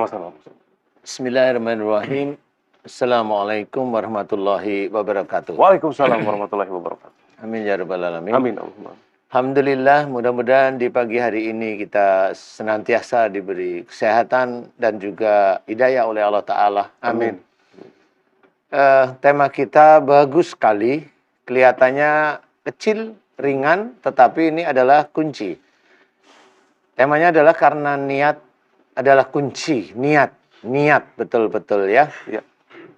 Masalah. Bismillahirrahmanirrahim. Assalamualaikum warahmatullahi wabarakatuh. Waalaikumsalam warahmatullahi wabarakatuh. Amin ya rabbal alamin. Amin. Allahumma. Alhamdulillah, mudah-mudahan di pagi hari ini kita senantiasa diberi kesehatan dan juga hidayah oleh Allah Ta'ala. Amin. Tema kita bagus sekali, kelihatannya kecil, ringan, tetapi ini adalah kunci. Temanya adalah karena niat adalah kunci, niat betul-betul ya. Ya.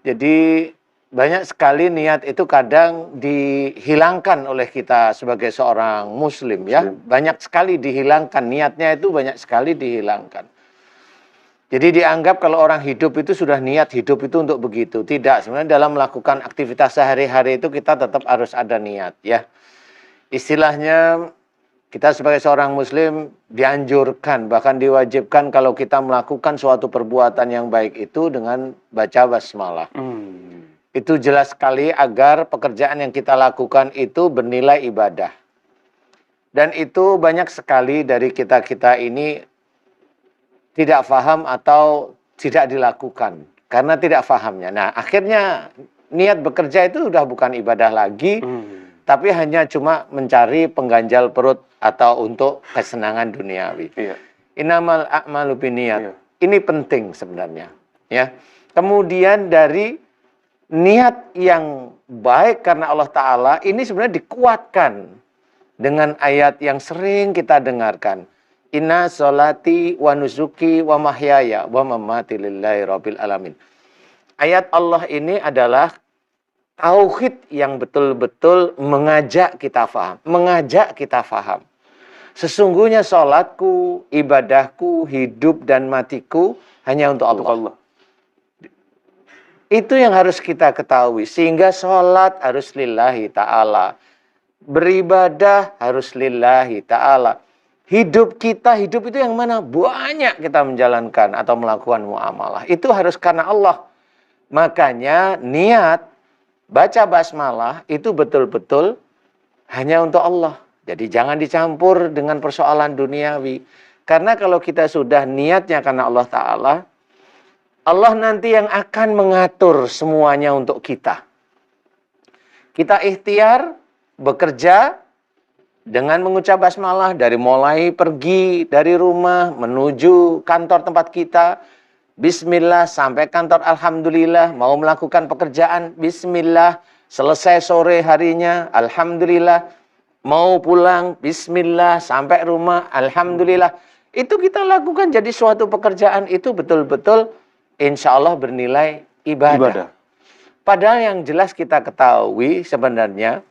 Jadi banyak sekali niat itu kadang dihilangkan oleh kita sebagai seorang muslim ya. Banyak sekali dihilangkan, niatnya itu banyak sekali dihilangkan. Jadi dianggap kalau orang hidup itu sudah niat hidup itu untuk begitu. Tidak, sebenarnya dalam melakukan aktivitas sehari-hari itu kita tetap harus ada niat ya. Istilahnya kita sebagai seorang muslim dianjurkan, bahkan diwajibkan kalau kita melakukan suatu perbuatan yang baik itu dengan baca basmalah. Itu jelas sekali agar pekerjaan yang kita lakukan itu bernilai ibadah. Dan itu banyak sekali dari kita-kita ini tidak paham atau tidak dilakukan karena tidak pahamnya. Nah, akhirnya niat bekerja itu sudah bukan ibadah lagi, tapi hanya cuma mencari pengganjal perut atau untuk kesenangan duniawi. Iya. Innamal a'malu binniyat. Iya. Ini penting sebenarnya, ya. Kemudian dari niat yang baik karena Allah Ta'ala, ini sebenarnya dikuatkan dengan ayat yang sering kita dengarkan. Inna sholati wa nusuki wa mahyaya wa mamati lillahi rabbil alamin. Ayat Allah ini adalah tauhid yang betul-betul mengajak kita faham. Mengajak kita faham. Sesungguhnya sholatku, ibadahku, hidup dan matiku hanya untuk Allah. Itu yang harus kita ketahui. Sehingga sholat harus lillahi ta'ala. Beribadah harus lillahi ta'ala. Hidup kita, hidup itu yang mana? Banyak kita menjalankan atau melakukan muamalah. Itu harus karena Allah. Makanya niat baca basmalah itu betul-betul hanya untuk Allah. Jadi jangan dicampur dengan persoalan duniawi. Karena kalau kita sudah niatnya karena Allah Ta'ala, Allah nanti yang akan mengatur semuanya untuk kita. Kita ikhtiar, bekerja dengan mengucap basmalah dari mulai pergi dari rumah menuju kantor tempat kita. Bismillah sampai kantor alhamdulillah, mau melakukan pekerjaan bismillah, selesai sore harinya alhamdulillah, mau pulang bismillah sampai rumah alhamdulillah. Itu kita lakukan jadi suatu pekerjaan itu betul-betul insya Allah bernilai ibadah. Padahal yang jelas kita ketahui sebenarnya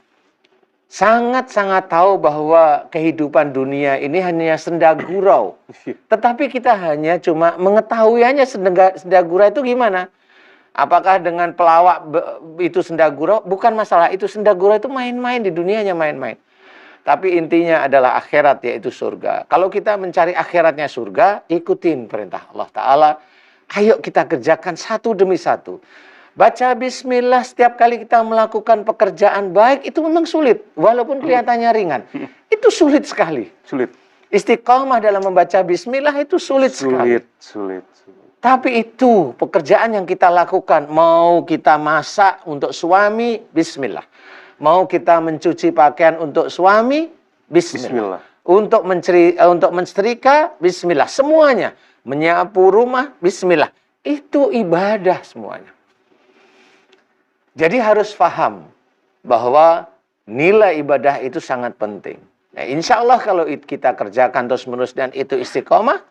sangat-sangat tahu bahwa kehidupan dunia ini hanya senda gurau. Tetapi kita hanya cuma mengetahui hanya senda gurau itu gimana. Apakah dengan pelawak itu senda gurau? Bukan masalah, itu senda gurau itu main-main, di dunianya main-main. Tapi intinya adalah akhirat, yaitu surga. Kalau kita mencari akhiratnya surga, ikutin perintah Allah Ta'ala. Ayo kita kerjakan satu demi satu. Baca bismillah setiap kali kita melakukan pekerjaan baik itu memang sulit. Walaupun kelihatannya ringan. Itu sulit sekali. Sulit. Istiqomah dalam membaca bismillah itu sulit sekali. Sulit. Tapi itu pekerjaan yang kita lakukan. Mau kita masak untuk suami, bismillah. Mau kita mencuci pakaian untuk suami, bismillah. Untuk mensetrika, bismillah. Semuanya. Menyapu rumah, bismillah. Itu ibadah semuanya. Jadi harus paham bahwa nilai ibadah itu sangat penting. Nah, insya Allah kalau kita kerjakan terus-menerus dan itu istiqomah,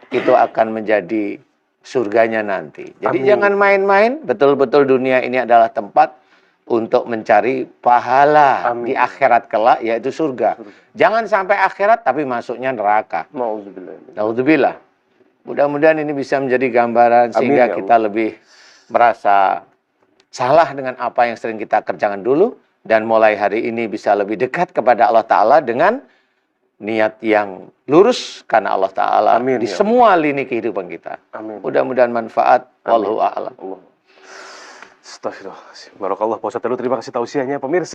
itu akan menjadi surganya nanti. Jadi jangan main-main, betul-betul dunia ini adalah tempat untuk mencari pahala di akhirat kelak, yaitu surga. Jangan sampai akhirat tapi masuknya neraka. Nauzubillah. Mudah-mudahan ini bisa menjadi gambaran sehingga kita lebih merasa salah dengan apa yang sering kita kerjakan dulu. Dan mulai hari ini bisa lebih dekat kepada Allah Ta'ala dengan niat yang lurus karena Allah Ta'ala di semua lini kehidupan kita. Mudah-mudahan manfaat. Wallahu a'lam. Astagfirullah. Barakallah. Pak Ustadz, terima kasih tausiahnya pemirsa.